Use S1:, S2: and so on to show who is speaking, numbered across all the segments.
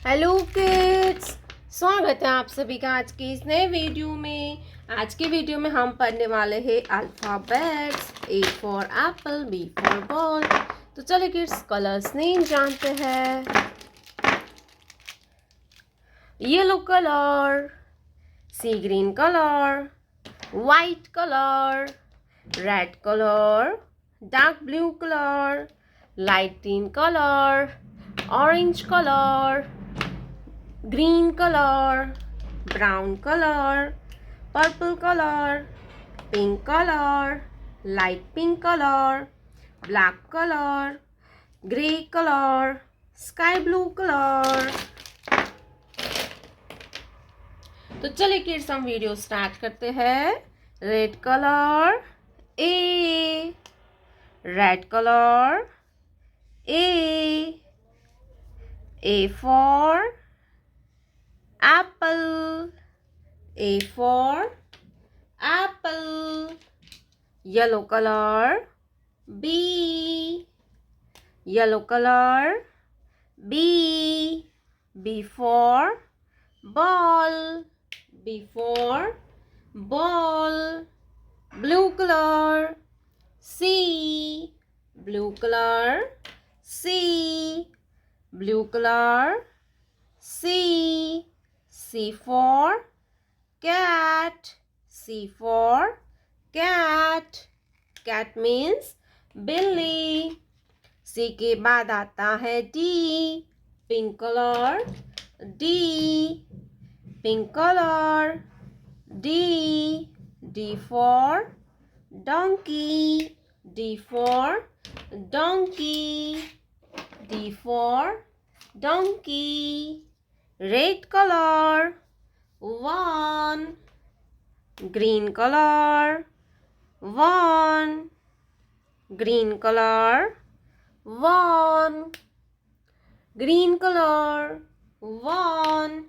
S1: Hello kids, स्वागत है आप सभी का आज की इस नए वीडियो में। आज की वीडियो में हम पढ़ने वाले हैं alphabets. A for apple, B for ball. तो चलिए किड्स कलर्स नेम जानते हैं। Yellow colour, sea green colour, white colour, red colour, dark blue colour, light green colour, orange colour, green color, brown color, purple color, pink color, light pink color, black color, grey color, sky blue color। तो चलिए kids हम video start करते हैं। Red colour A, red colour A for apple, A for apple. Yellow color B, yellow color B, B for ball, B for ball. Blue color C, blue color C, blue color C. C for cat, C for cat. Cat means बिल्ली। C के बाद आता है D, pink color D, pink color D, D for donkey, D for donkey, D for donkey. Red color 1, green color 1, green color 1, green color 1.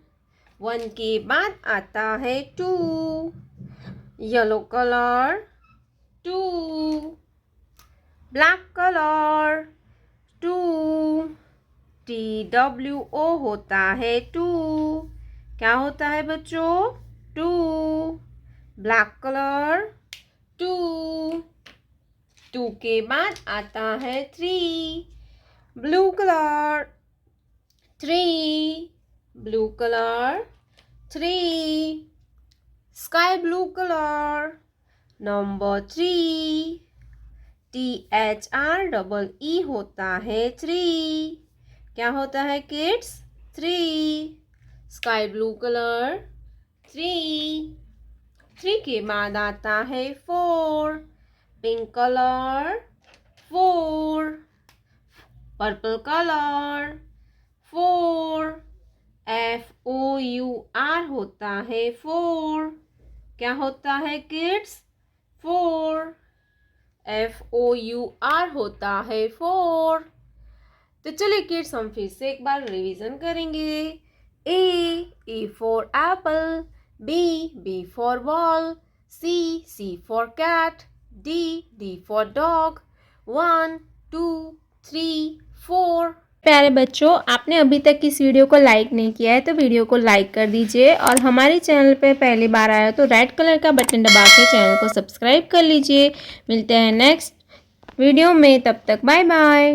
S1: 1 के बाद आता है 2, yellow color 2, black color 2, TWO होता है 2। क्या होता है बच्चों? 2। Black colour 2। 2 के बाद आता है 3, blue colour 3, blue colour 3, sky blue colour number 3, THREE होता है 3। क्या होता है किड्स? 3। Sky blue colour 3। 3 के बाद आता है 4, pink colour 4, purple colour 4, FOUR होता है 4। क्या होता है किड्स? 4। FOUR होता है 4। तो चलिए किड्स हम फिर से एक बार रिवीजन करेंगे। A for apple, B for ball, C for cat, D for dog. 1 2 3 4।
S2: प्यारे बच्चों, आपने अभी तक इस वीडियो को लाइक नहीं किया है तो वीडियो को लाइक कर दीजिए और हमारे चैनल पे पहली बार आया तो रेड कलर का बटन दबा के चैनल को सब्सक्राइब कर लीजिए। मिलते हैं नेक्स्ट वीडियो में, तब तक बाय बाय।